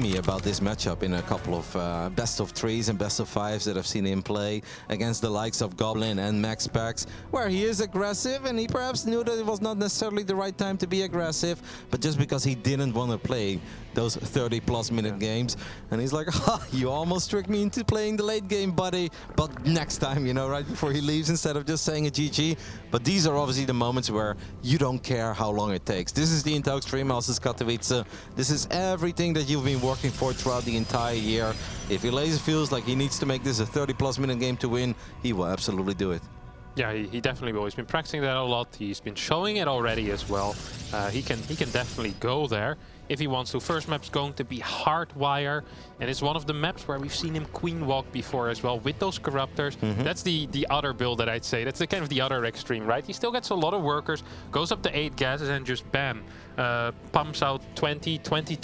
Me about this matchup in a couple of best of 3s and best of 5s that I've seen him play against the likes of Goblin and Max Pax, where he is aggressive and he perhaps knew that it was not necessarily the right time to be aggressive, but just because he didn't want to play those 30+ minute games, and he's like, ha, you almost tricked me into playing the late game, buddy, but next time, you know, right before he leaves, instead of just saying a GG. But these are obviously the moments where you don't care how long it takes. This is the IEM Katowice. This is everything that you've been working for throughout the entire year. If Elazer feels like he needs to make this a 30+ minute game to win, he will absolutely do it. Yeah, he definitely will. He's been practicing that a lot. He's been showing it already as well. He can definitely go there if he wants to. First map's going to be Hardwire, and it's one of the maps where we've seen him queen walk before as well with those corruptors. That's the other build that I'd say. That's the kind of the other extreme, right? He still gets a lot of workers, goes up to 8 gases and just bam, pumps out 22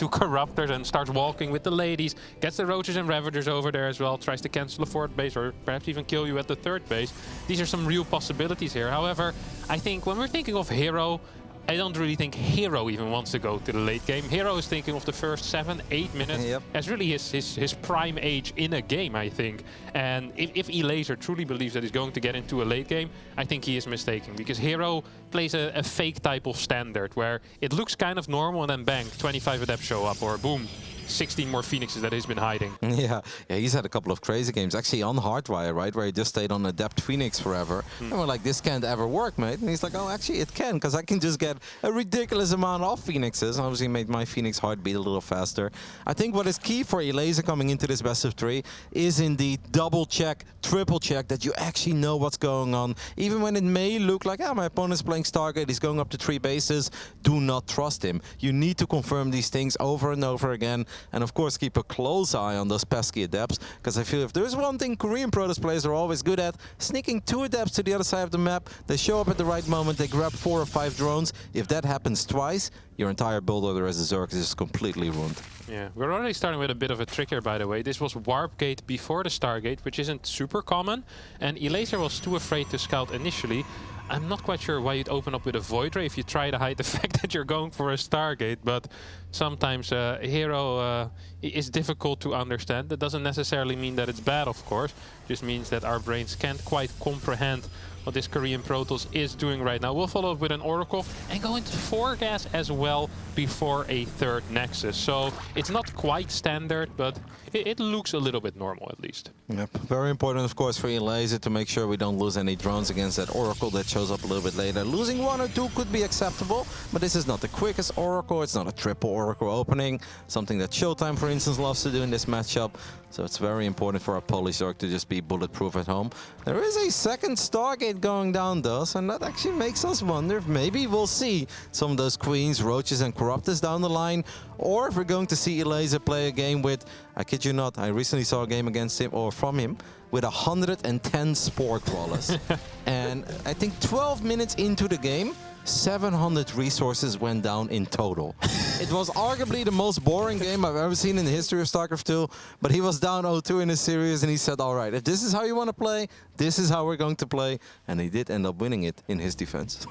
corruptors and starts walking with the ladies, gets the roaches and ravagers over there as well, tries to cancel the 4th base or perhaps even kill you at the 3rd base. These are some real possibilities here. However, I think when we're thinking of herO, I don't really think herO even wants to go to the late game. herO is thinking of the first 7-8 minutes as really his prime age in a game, I think. And if Elazer truly believes that he's going to get into a late game, I think he is mistaken, because herO plays a fake type of standard where it looks kind of normal and then bang, 25 adepts show up, or boom, 16 more Phoenixes that he's been hiding. Yeah, he's had a couple of crazy games, actually on Hardwire, right, where he just stayed on Adept Phoenix forever. And we're like, this can't ever work, mate. And he's like, oh, actually it can, because I can just get a ridiculous amount of Phoenixes. Obviously made my Phoenix heart beat a little faster. I think what is key for Elazer coming into this best of 3 is indeed double check, triple check, that you actually know what's going on. Even when it may look like, my opponent's playing Stargate, he's going up to 3 bases, do not trust him. You need to confirm these things over and over again. And of course, keep a close eye on those pesky adepts, because I feel if there's one thing Korean Protoss players are always good at, sneaking 2 adepts to the other side of the map. They show up at the right moment, they grab 4 or 5 drones. If that happens twice, your entire build order as a Zerg is completely ruined. Yeah, we're already starting with a bit of a trick here, by the way. This was Warp Gate before the Stargate, which isn't super common, and Elazer was too afraid to scout initially. I'm not quite sure why you'd open up with a Void Ray if you try to hide the fact that you're going for a Stargate, but sometimes herO is difficult to understand. That doesn't necessarily mean that it's bad, of course. It just means that our brains can't quite comprehend what this Korean Protoss is doing right now. We'll follow up with an Oracle and go into 4 gas as well before a 3rd Nexus. So it's not quite standard, but it looks a little bit normal at least. Yep. Very important, of course, for Elazer to make sure we don't lose any drones against that Oracle that shows up a little bit later. Losing 1 or 2 could be acceptable, but this is not the quickest Oracle. It's not a triple Oracle opening, something that Showtime, for instance, loves to do in this matchup. So it's very important for our Polish Zerg to just be bulletproof at home. There is a 2nd Stargate going down, though, and that actually makes us wonder if maybe we'll see some of those Queens, Roaches, and Corruptors down the line, or if we're going to see Elazer play a game with, I kid you not, I recently saw a game against him, or from him, with 110 Spore Crawlers. And I think 12 minutes into the game, 700 resources went down in total. It was arguably the most boring game I've ever seen in the history of StarCraft 2, but he was down 0-2 in his series and he said, all right, if this is how you want to play, this is how we're going to play. And he did end up winning it in his defense.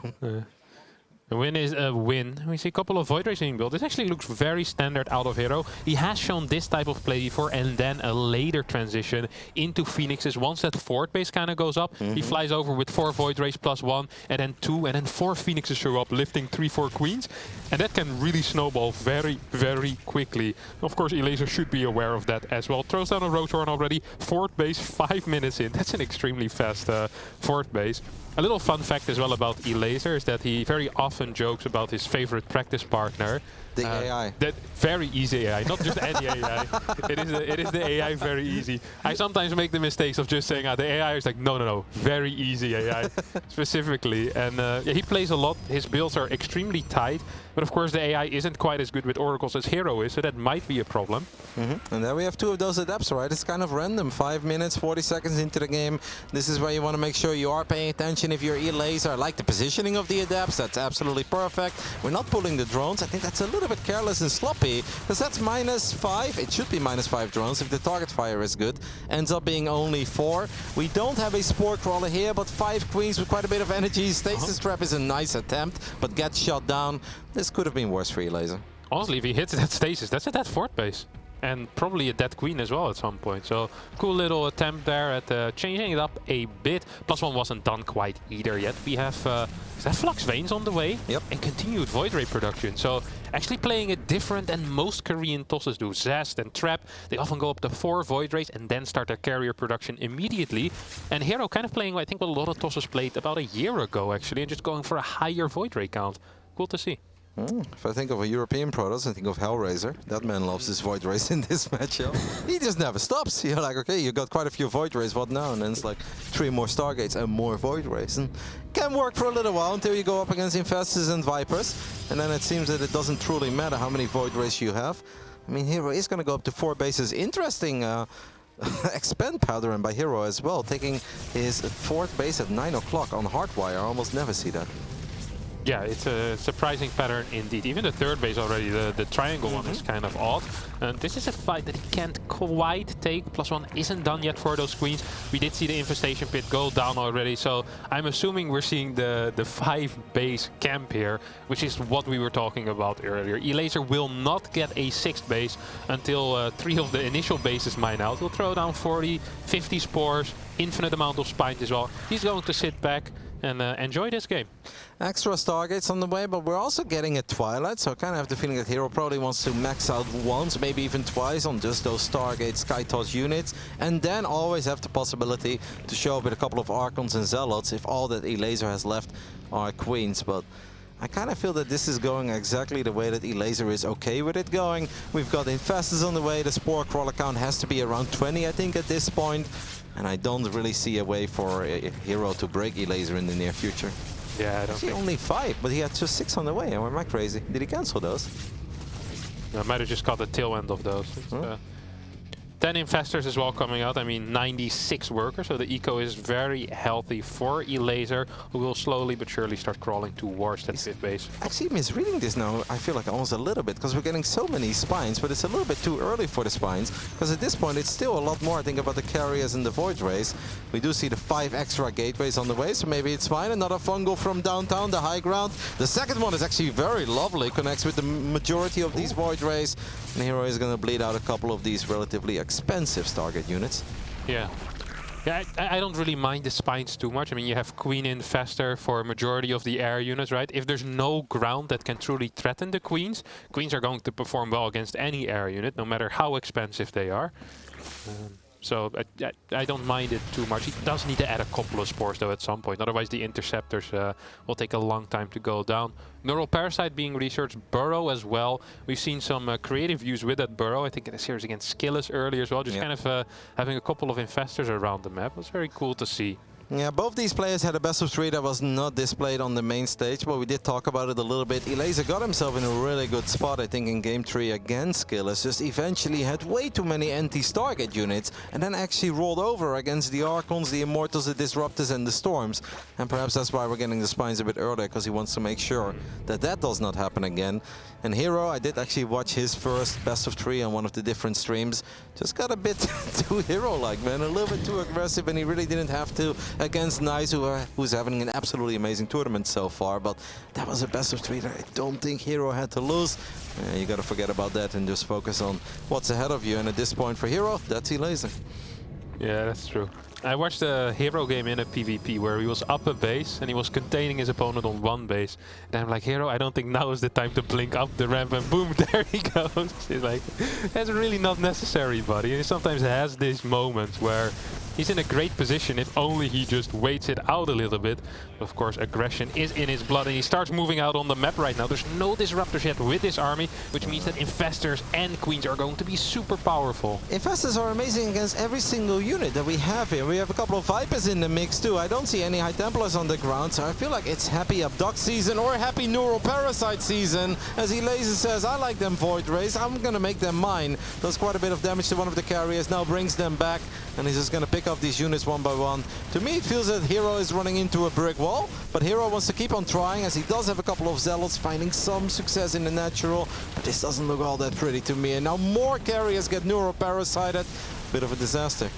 A win is a win. We see a couple of Void Rays being built. This actually looks very standard out of herO. He has shown this type of play before, and then a later transition into Phoenixes. Once that 4th base kind of goes up, he flies over with 4 Void Rays plus 1, and then 2, and then 4 Phoenixes show up, lifting 3-4 Queens. And that can really snowball very, very quickly. Of course, Elazer should be aware of that as well. Throws down a Rotorn already. 4th base, 5 minutes in. That's an extremely fast 4th base. A little fun fact as well about Elazer is that he very often jokes about his favorite practice partner. The AI. That very easy AI, not just any AI. It is the AI very easy. I sometimes make the mistakes of just saying the AI is like, no, very easy AI specifically. And yeah, he plays a lot. His builds are extremely tight. But of course the AI isn't quite as good with Oracles as herO is, so that might be a problem. And there we have 2 of those adepts, right? It's kind of random. 5 minutes, 40 seconds into the game. This is where you want to make sure you are paying attention if you're Elazer. I like the positioning of the adepts. That's absolutely perfect. We're not pulling the drones. I think that's a little bit careless and sloppy, because that's -5. It should be -5 drones if the target fire is good. Ends up being only 4. We don't have a Spore Crawler here, but 5 Queens with quite a bit of energy. Stasis Trap is a nice attempt, but gets shot down. This could have been worse for Elazer. Honestly, if he hits that stasis, that's at that 4th base. And probably a dead queen as well at some point. So cool little attempt there at changing it up a bit. +1 wasn't done quite either yet. We have Flux Veins on the way. Yep. And continued Void Ray production. So actually playing it different than most Korean tosses do. Zest and Trap, they often go up to 4 Void Rays and then start their carrier production immediately. And herO kind of playing, I think, what a lot of tossers played about a year ago actually, and just going for a higher Void Ray count. Cool to see. If I think of a European Protoss, I think of Elazer. That man loves his Void Rays in this matchup. He just never stops. You're like, okay, you got quite a few Void Rays, what now? And then it's like 3 more Stargates and more Void Rays. And can work for a little while until you go up against Infestors and Vipers. And then it seems that it doesn't truly matter how many Void Rays you have. I mean, herO is going to go up to 4 bases. Interesting expand pattern by herO as well, taking his 4th base at 9 o'clock on Hardwire. I almost never see that. Yeah, it's a surprising pattern indeed. Even the 3rd base already, the triangle one is kind of odd. And this is a fight that he can't quite take. +1 isn't done yet for those queens. We did see the infestation pit go down already, so I'm assuming we're seeing the 5 base camp here, which is what we were talking about earlier. Elazer will not get a 6th base until 3 of the initial bases mine out. He'll throw down 40, 50 spores, infinite amount of spines as well. He's going to sit back and enjoy this game. Extra Stargates on the way, but we're also getting a Twilight, so I kind of have the feeling that herO probably wants to max out once, maybe even twice on just those Stargate Skytoss units, and then always have the possibility to show up with a couple of Archons and Zealots if all that Elazer has left are Queens. But I kind of feel that this is going exactly the way that Elazer is okay with it going. We've got Infestors on the way, the Spore Crawler count has to be around 20, I think, at this point. And I don't really see a way for herO to break Elazer in the near future. Yeah, I don't think. Only 5, but he had just 6 on the way. Or am I crazy? Did he cancel those? I might have just got the tail end of those. 10 Infestors as well coming out. I mean, 96 workers, so the eco is very healthy for Elazer, who will slowly but surely start crawling towards that 5th base. Actually, misreading this now, I feel like almost a little bit, because we're getting so many spines, but it's a little bit too early for the spines, because at this point it's still a lot more, I think, about the carriers and the Void Rays. We do see the 5 extra gateways on the way, so maybe it's fine. Another fungal from downtown, the high ground. The second one is actually very lovely, connects with the majority of these Void Rays, and herO is going to bleed out a couple of these relatively expensive Stargate units. Yeah. Yeah, I don't really mind the spines too much. I mean, you have Queen Infestor for a majority of the air units, right? If there's no ground that can truly threaten the Queens, Queens are going to perform well against any air unit, no matter how expensive they are. So I don't mind it too much. He does need to add a couple of spores though at some point, otherwise the interceptors will take a long time to go down. Neural Parasite being researched, burrow as well. We've seen some creative use with that burrow. I think in a series against Skillis earlier as well, just kind of having a couple of infestors around the map. It was very cool to see. Yeah, both these players had a best of 3 that was not displayed on the main stage, but we did talk about it a little bit. Elazer got himself in a really good spot, I think, in Game 3 against Skillis. Just eventually had way too many anti-Stargate units, and then actually rolled over against the Archons, the Immortals, the Disruptors, and the Storms. And perhaps that's why we're getting the spines a bit earlier, because he wants to make sure that that does not happen again. And herO, I did actually watch his first best of 3 on one of the different streams. Just got a bit too herO-like, man. A little bit too aggressive, and he really didn't have to against Nice, who's having an absolutely amazing tournament so far. But that was a best of 3 that I don't think herO had to lose. You gotta forget about that and just focus on what's ahead of you. And at this point for herO, that's Elazer. Yeah, that's true. I watched a herO game in a PvP where he was up a base and he was containing his opponent on 1 base. And I'm like, herO, I don't think now is the time to blink up the ramp, and boom, there he goes. He's like, that's really not necessary, buddy. He sometimes has these moments where he's in a great position if only he just waits it out a little bit. Of course, aggression is in his blood, and he starts moving out on the map right now. There's no disruptors yet with this army, which means that Infestors and Queens are going to be super powerful. Infestors are amazing against every single unit that we have here. We have a couple of Vipers in the mix too. I don't see any High Templars on the ground, so I feel like it's happy Abduct season or happy Neural Parasite season. As Elazer says, I like them Void Rays, I'm gonna make them mine. Does quite a bit of damage to one of the carriers, now brings them back, and he's just gonna pick up these units one by one. To me, it feels that herO is running into a brick wall, but herO wants to keep on trying, as he does have a couple of Zealots finding some success in the natural, but this doesn't look all that pretty to me. And now more carriers get Neural Parasited. Bit of a disaster.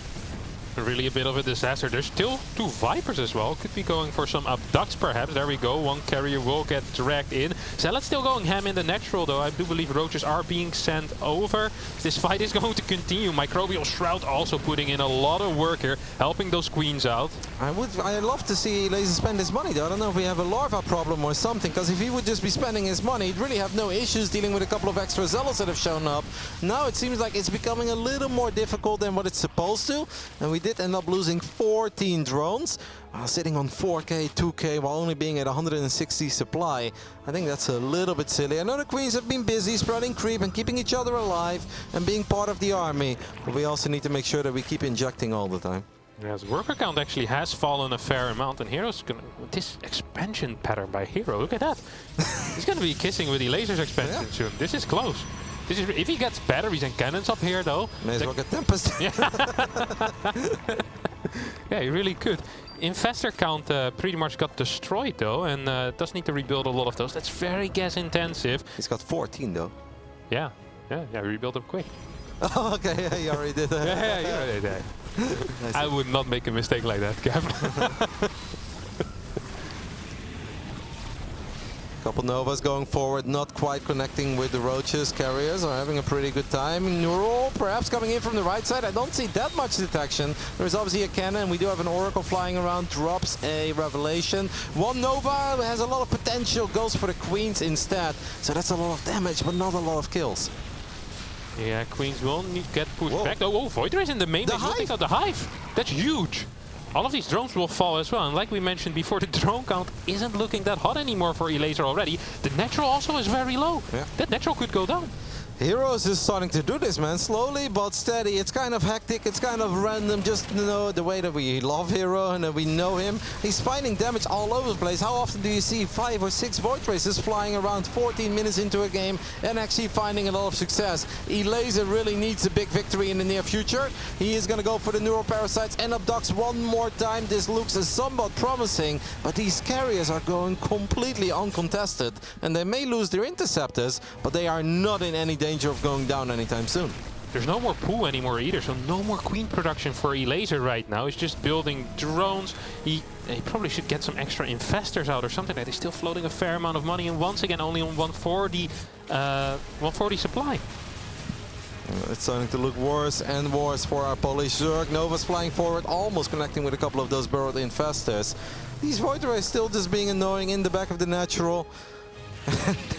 Really a bit of a disaster. There's still 2 Vipers as well. Could be going for some abducts perhaps. There we go. One carrier will get dragged in. Zealot's still going ham in the natural though. I do believe roaches are being sent over. This fight is going to continue. Microbial Shroud also putting in a lot of work here, helping those queens out. I'd love to see Elazer spend his money though. I don't know if we have a larva problem or something, because if he would just be spending his money, he'd really have no issues dealing with a couple of extra Zealots that have shown up. Now it seems like it's becoming a little more difficult than what it's supposed to, and we did end up losing 14 drones, sitting on 4k, 2k, while only being at 160 supply. I think that's a little bit silly. I know the queens have been busy spreading creep and keeping each other alive and being part of the army, but we also need to make sure that we keep injecting all the time. Yes, worker count actually has fallen a fair amount, and herO's gonna... This expansion pattern by herO, look at that. He's gonna be kissing with Elazer's expansion soon. This is close. This is, if he gets batteries and cannons up here though... May as well get Tempest. Yeah, he really could. Infestor count pretty much got destroyed though, and does need to rebuild a lot of those. That's very gas intensive. He's got 14 though. Yeah, rebuild them quick. Oh, okay, yeah, you already did that. Yeah, you already did. I would not make a mistake like that, Kev. Couple Novas going forward, not quite connecting with the roaches. Carriers are having a pretty good time. herO perhaps coming in from the right side. I don't see that much detection. There's obviously a cannon. We do have an Oracle flying around, drops a Revelation. One Nova has a lot of potential, goes for the Queens instead. So that's a lot of damage, but not a lot of kills. Yeah, Queens will need to get pushed back. Oh, Void Ray is in the main base. Take out the Hive. That's huge. All of these drones will fall as well, and like we mentioned before, the drone count isn't looking that hot anymore for Elazer already. The natural also is very low. Yeah. That natural could go down. herO is starting to do this, man, slowly but steady. It's kind of hectic, it's kind of random, just, you know, the way that we love herO and that we know him. He's finding damage all over the place. How often do you see 5 or 6 Void Races flying around 14 minutes into a game and actually finding a lot of success? Elazer really needs a big victory in the near future. He is going to go for the Neuroparasites and abducts one more time. This looks somewhat promising, but these carriers are going completely uncontested, and they may lose their interceptors, but they are not in any danger of going down anytime soon. There's no more pool anymore either, so no more queen production for Elazer right now. He's just building drones. He probably should get some extra infestors out or something. That is still floating a fair amount of money, and once again only on 140 supply. It's starting to look worse and worse for our Polish Zerg. Nova's flying forward, almost connecting with a couple of those burrowed infestors. These Void Rays still just being annoying in the back of the natural.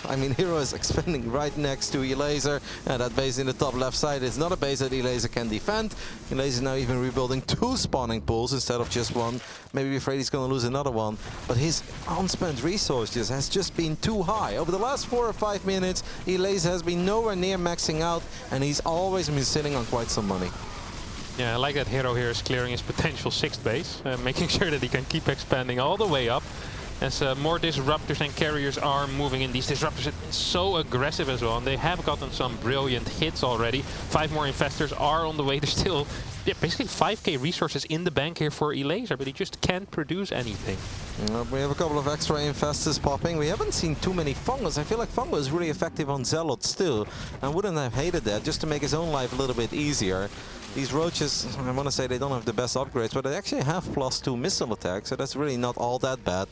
I mean, herO is expanding right next to Elazer, and that base in the top left side is not a base that Elazer can defend. Elazer is now even rebuilding 2 spawning pools instead of just 1. Maybe afraid he's going to lose another one, but his unspent resources has just been too high. Over the last 4 or 5 minutes, Elazer has been nowhere near maxing out, and he's always been sitting on quite some money. Yeah, I like that herO here is clearing his potential 6th base, making sure that he can keep expanding all the way up. As more disruptors and carriers are moving in. These disruptors are so aggressive as well, and they have gotten some brilliant hits already. 5 more infestors are on the way. There's still basically 5k resources in the bank here for Elazer, but he just can't produce anything. We have a couple of extra infestors popping. We haven't seen too many fungus. I feel like fungus is really effective on Zealots too. I wouldn't have hated that, just to make his own life a little bit easier. These roaches, I want to say they don't have the best upgrades, but they actually have +2 missile attack, so that's really not all that bad.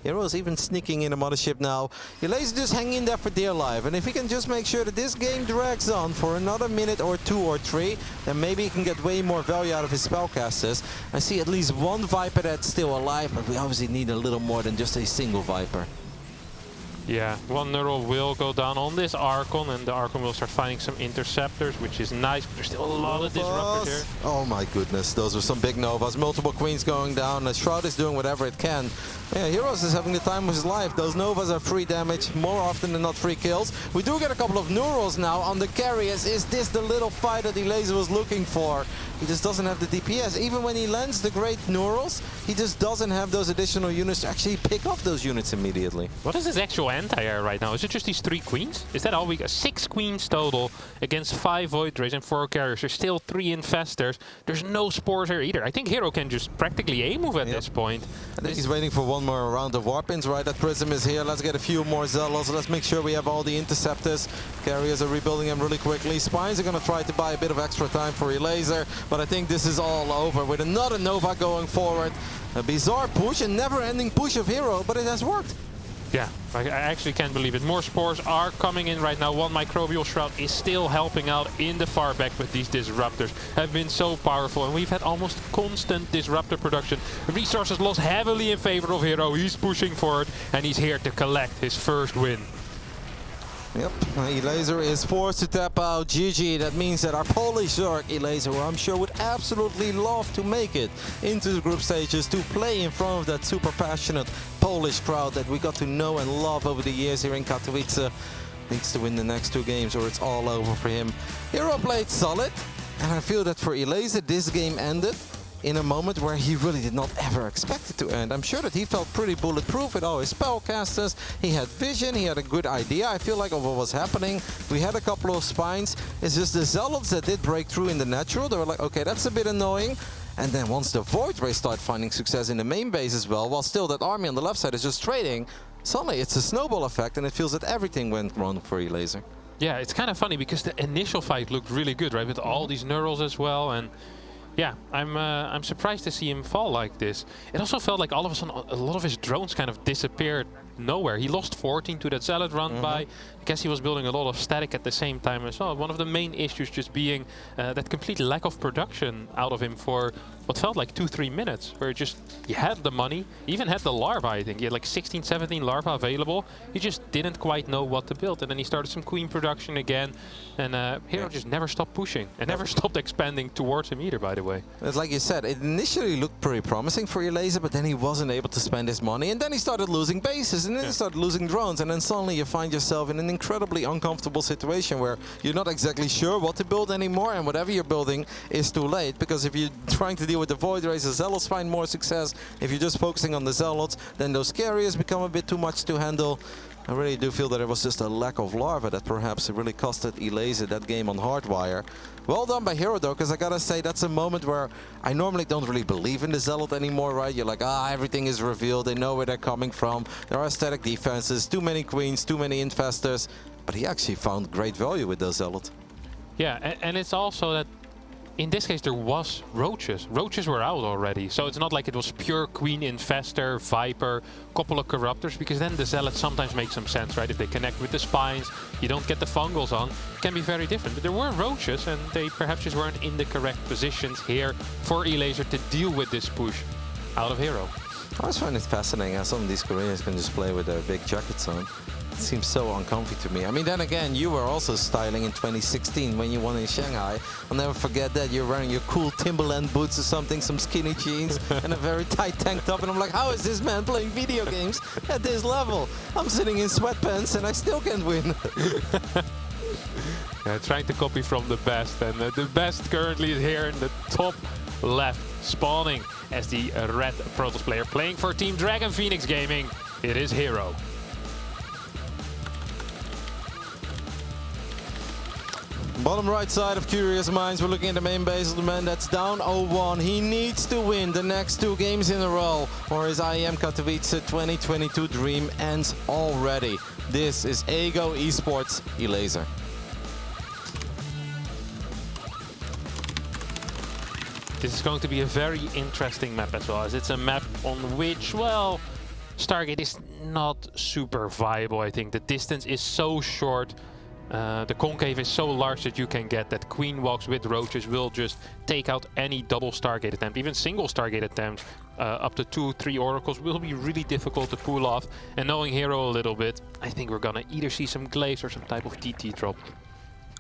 herO is even sneaking in a mothership now. Elazer just hanging in there for dear life, and if he can just make sure that this game drags on for another minute or 2 or 3, then maybe he can get way more value out of his spellcasters. I see at least 1 Viper that's still alive, but we obviously need a little more than just a single Viper. Yeah, 1 Neural will go down on this Archon, and the Archon will start finding some interceptors, which is nice, but there's still a lot of disruptors here. Oh my goodness, those were some big Novas. Multiple Queens going down. The Shroud is doing whatever it can. Yeah, herO is having the time of his life. Those Novas are free damage, more often than not free kills. We do get a couple of Neurals now on the carriers. Is this the little fight that Elazer was looking for? He just doesn't have the DPS. Even when he lands the great Neurals, he just doesn't have those additional units to actually pick off those units immediately. What is his actual anti-air right now. Is it just these 3 queens? Is that all we got? 6 queens total against 5 Void Rays and 4 carriers. There's still 3 infestors. There's no spores here either. I think herO can just practically A-move at this point. I think he's waiting for one more round of warp-ins, right? That Prism is here. Let's get a few more Zealots. Let's make sure we have all the interceptors. Carriers are rebuilding them really quickly. Spines are going to try to buy a bit of extra time for Elazer, but I think this is all over with another Nova going forward. A bizarre push, a never-ending push of herO, but it has worked. Yeah, I actually can't believe it. More spores are coming in right now. 1 Microbial Shroud is still helping out in the far back, but these disruptors have been so powerful, and we've had almost constant disruptor production. Resources lost heavily in favor of herO. He's pushing forward, and he's here to collect his first win. Yep, Elazer is forced to tap out. GG. That means that our Polish Zerg Elazer, who I'm sure would absolutely love to make it into the group stages to play in front of that super passionate Polish crowd that we got to know and love over the years here in Katowice, needs to win the next 2 games or it's all over for him. herO played solid, and I feel that for Elazer this game ended in a moment where he really did not ever expect it to end. I'm sure that he felt pretty bulletproof with all his spellcasters. He had vision, he had a good idea, I feel like, of what was happening. We had a couple of spines. It's just the Zealots that did break through in the natural. They were like, okay, that's a bit annoying. And then once the Void Rays start finding success in the main base as well, while still that army on the left side is just trading, suddenly it's a snowball effect, and it feels that everything went wrong for Elazer. Yeah, it's kind of funny because the initial fight looked really good, right? With all these neurals as well, and yeah, I'm surprised to see him fall like this. It also felt like all of a sudden a lot of his drones kind of disappeared nowhere. He lost 14 to that Zealot run by. I guess he was building a lot of static at the same time as well. One of the main issues just being that complete lack of production out of him for what felt like 2-3 minutes, where he had the money, even had the larva, I think. He had like 16, 17 larva available. He just didn't quite know what to build. And then he started some queen production again. And herO just never stopped pushing and never stopped expanding towards him either, by the way. It's like you said, it initially looked pretty promising for Elazer, but then he wasn't able to spend his money. And then he started losing bases, and then he started losing drones. And then suddenly you find yourself in an incredibly uncomfortable situation where you're not exactly sure what to build anymore, and whatever you're building is too late. Because if you're trying to deal with the Void Rays, the Zealots find more success. If you're just focusing on the Zealots, then those carriers become a bit too much to handle. I really do feel that it was just a lack of larva that perhaps really costed Elazer that game on Hardwire. Well done by herO though, because I gotta say that's a moment where I normally don't really believe in the Zealot anymore, right? You're like, everything is revealed, they know where they're coming from, there are static defenses, too many queens, too many infestors. But he actually found great value with those Zealot. Yeah, and it's also that in this case there was roaches. Roaches were out already, so it's not like it was pure queen, infestor, viper, couple of corruptors, because then the Zealots sometimes make some sense, right? If they connect with the spines, you don't get the fungals on, it can be very different. But there were roaches, and they perhaps just weren't in the correct positions here for Elazer to deal with this push out of herO. I always find it fascinating how some of these Koreans can just play with their big jackets on. It seems so uncomfy to me. I mean, then again, you were also styling in 2016 when you won in Shanghai. I'll never forget that. You're wearing your cool Timberland boots or something, some skinny jeans, and a very tight tank top. And I'm like, how is this man playing video games at this level? I'm sitting in sweatpants and I still can't win. Yeah, trying to copy from the best. And the best currently is here in the top left, spawning as the red Protoss player playing for Team Dragon Phoenix Gaming. It is herO. Bottom right side of Curious Minds, we're looking at the main base of the man that's down 0-1. He needs to win the next 2 games in a row, or his IEM Katowice 2022 dream ends already. This is Ego Esports Elazer. This is going to be a very interesting map as well, as it's a map on which, well, Stargate is not super viable, I think. The distance is so short. The concave is so large that you can get that queen walks with roaches will just take out any double Stargate attempt. Even single Stargate attempts up to 2-3 oracles will be really difficult to pull off. And knowing herO a little bit, I think we're gonna either see some glaives or some type of TT drop.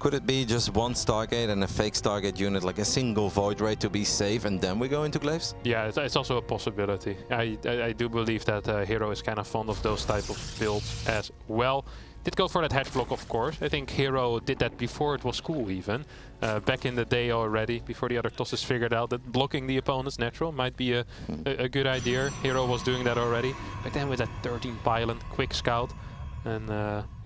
Could it be just one Stargate and a fake Stargate unit, like a single Void Ray to be safe, and then we go into glaives? Yeah, it's also a possibility. I do believe that herO is kind of fond of those type of builds as well. Did go for that hedge block, of course. I think herO did that before it was cool even. Back in the day already, before the other tosses figured out that blocking the opponent's natural might be a good idea. herO was doing that already. But then with that 13 pylon, quick scout, and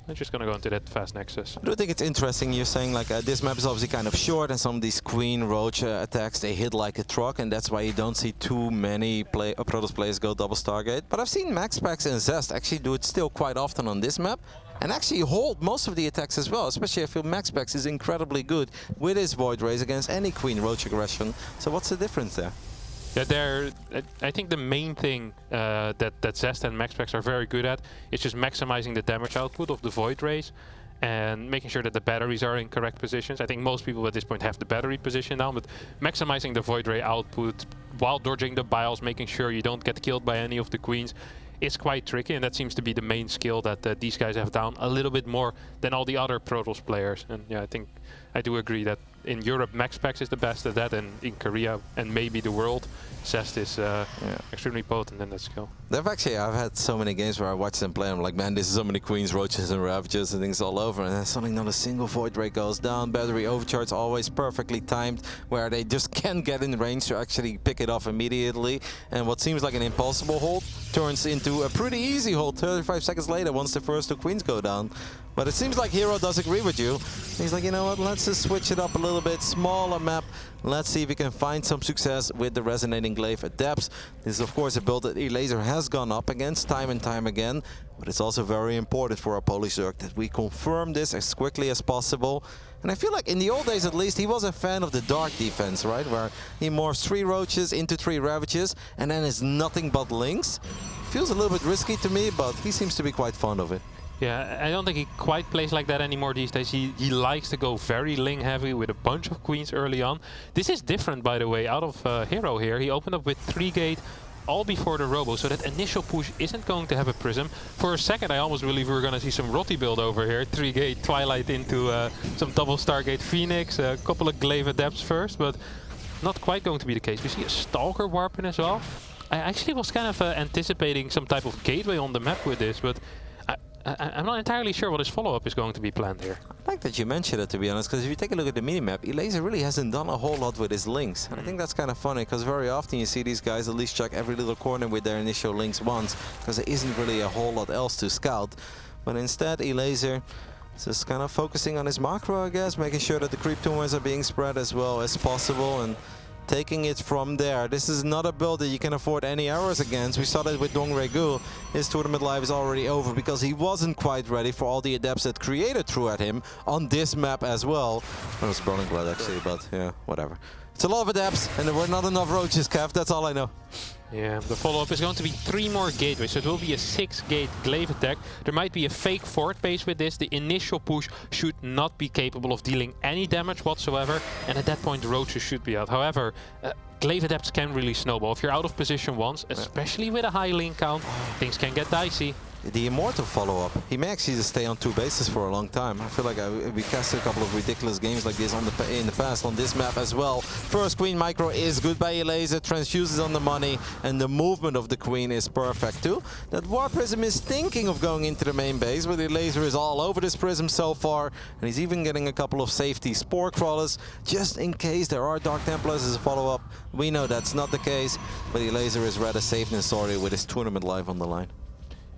I'm just gonna go into that fast nexus. I do think it's interesting you're saying like this map is obviously kind of short and some of these Queen Roach attacks, they hit like a truck, and that's why you don't see too many Protoss players go double Stargate. But I've seen MaxPax and Zest actually do it still quite often on this map and actually hold most of the attacks as well. Especially I feel MaxPax is incredibly good with his Void Rays against any Queen Roach aggression. So what's the difference there? Yeah, I think the main thing that Zest and MaxPax are very good at is just maximizing the damage output of the Void Rays and making sure that the batteries are in correct positions. I think most people at this point have the battery position down, but maximizing the Void Ray output while dodging the biles, making sure you don't get killed by any of the Queens, is quite tricky, and that seems to be the main skill that these guys have down a little bit more than all the other Protoss players. And yeah, I think I do agree that in Europe, MaxPax is the best at that, and in Korea and maybe the world, Zest is extremely potent in that skill. I've had so many games where I watch them play, I'm like, man, this is so many Queens, Roaches and Ravages and things all over, and then suddenly not a single Void Ray goes down. Battery overcharge always perfectly timed, where they just can't get in range to actually pick it off immediately, and what seems like an impossible hold turns into a pretty easy hold 35 seconds later once the first 2 Queens go down. But it seems like herO does agree with you. He's like, you know what, let's just switch it up a little bit, smaller map. Let's see if we can find some success with the Resonating Glaive at depths. This is of course a build that Elazer has gone up against time and time again, but it's also very important for our Polish Zerg that we confirm this as quickly as possible. And I feel like in the old days at least, he was a fan of the dark defense, right? Where he morphs 3 Roaches into 3 Ravages and then it's nothing but links. Feels a little bit risky to me, but he seems to be quite fond of it. Yeah, I don't think he quite plays like that anymore these days. He likes to go very Ling heavy with a bunch of Queens early on. This is different, by the way, out of herO here. He opened up with 3 gate all before the Robo, so that initial push isn't going to have a Prism. For a second, I almost believe we were going to see some Rotty build over here. 3 gate Twilight into some double Stargate Phoenix, a couple of Glaive Adepts first, but not quite going to be the case. We see a Stalker Warp in as well. I actually was kind of anticipating some type of gateway on the map with this, but I'm not entirely sure what his follow-up is going to be planned here. I like that you mentioned it, to be honest, because if you take a look at the minimap, Elazer really hasn't done a whole lot with his links. And I think that's kind of funny, because very often you see these guys at least check every little corner with their initial links once, because there isn't really a whole lot else to scout. But instead, Elazer is just kind of focusing on his macro, I guess, making sure that the creep tumors are being spread as well as possible, and taking it from there. This is not a build that you can afford any errors against. We saw that with Dongregu. His tournament life is already over because he wasn't quite ready for all the adepts that Creator threw at him on this map as well. That was Burning Blood actually, but yeah, whatever. It's a lot of adepts and there were not enough Roaches, Kev, that's all I know. Yeah, the follow-up is going to be 3 more gateways, so it will be a 6-gate Glaive attack. There might be a fake fort base with this. The initial push should not be capable of dealing any damage whatsoever, and at that point the Roaches should be out. However, Glaive Adepts can really snowball. If you're out of position once, especially with a high link count, things can get dicey. The Immortal follow-up, he may actually just stay on 2 bases for a long time. I feel like we casted a couple of ridiculous games like this in the past on this map as well. First Queen micro is good by Elazer, transfuses on the money, and the movement of the Queen is perfect too. That War Prism is thinking of going into the main base, but Elazer is all over this Prism so far, and he's even getting a couple of safety Spore Crawlers, just in case there are Dark Templars as a follow-up. We know that's not the case, but Elazer is rather safe than sorry with his tournament life on the line.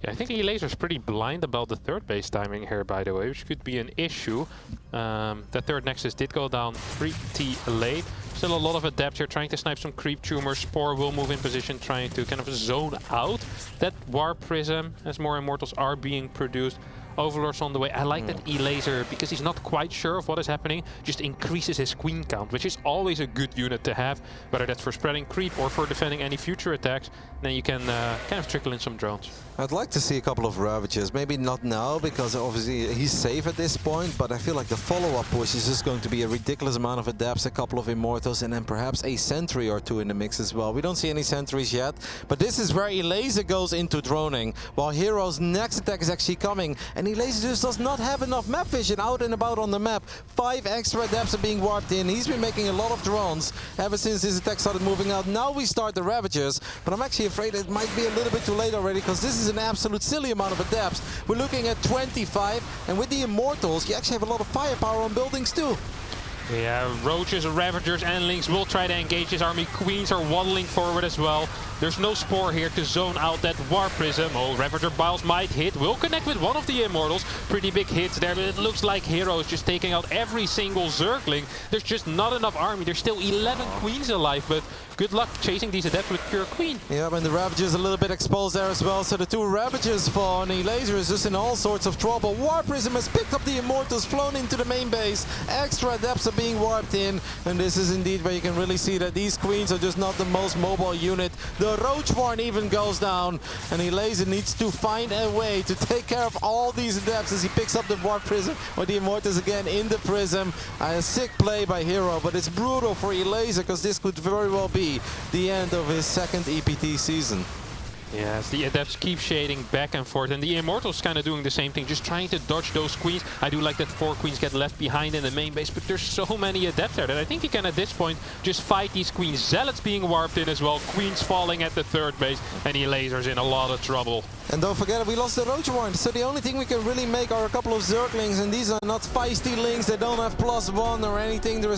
Yeah, I think Elazer's pretty blind about the 3rd base timing here, by the way, which could be an issue. That 3rd Nexus did go down pretty late. Still a lot of adepts here trying to snipe some creep tumors. Spore will move in position, trying to kind of zone out that War Prism as more Immortals are being produced. Overlord's on the way. I like that Elazer, because he's not quite sure of what is happening, just increases his Queen count, which is always a good unit to have, whether that's for spreading creep or for defending any future attacks. Then you can kind of trickle in some drones. I'd like to see a couple of Ravages, maybe not now, because obviously he's safe at this point, but I feel like the follow-up push is just going to be a ridiculous amount of adepts, a couple of Immortals, and then perhaps a Sentry or 2 in the mix as well. We don't see any Sentries yet, but this is where Elazer goes into droning, while herO's next attack is actually coming, and Elazer just does not have enough map vision out and about on the map. 5 extra adepts are being warped in. He's been making a lot of drones ever since his attack started moving out. Now we start the Ravagers, but I'm actually afraid it might be a little bit too late already, because this is an absolute silly amount of adepts. We're looking at 25, and with the Immortals, you actually have a lot of firepower on buildings too. Yeah, Roaches, Ravagers and Lynx will try to engage his army. Queens are waddling forward as well. There's no Spore here to zone out that War Prism. Oh, Ravager Biles might hit. Will connect with one of the Immortals. Pretty big hits there, but it looks like herO is just taking out every single Zergling. There's just not enough army. There's still 11 Queens alive, but good luck chasing these Adepts with pure Queen. Yeah, and the Ravagers a little bit exposed there as well. So the two Ravagers fall, and Elazer is just in all sorts of trouble. War Prism has picked up the Immortals, flown into the main base. Extra Adepts are being warped in, and this is indeed where you can really see that these Queens are just not the most mobile unit. The Roach Warren even goes down, and Elazer needs to find a way to take care of all these Adepts as he picks up the War Prism, or the Immortals again in the Prism. A sick play by herO, but it's brutal for Elazer because this could very well be the end of his second EPT season. Yes, the Adepts keep shading back and forth, and the Immortals kind of doing the same thing, just trying to dodge those Queens. I do like that 4 Queens get left behind in the main base, but there's so many Adepts there that I think he can at this point just fight these Queens. Zealots being warped in as well, Queens falling at the 3rd base, and Elazer's in a lot of trouble. And don't forget, we lost the Roach Warren, so the only thing we can really make are a couple of Zerglings, and these are not feisty Lynx, they don't have +1 or anything. There is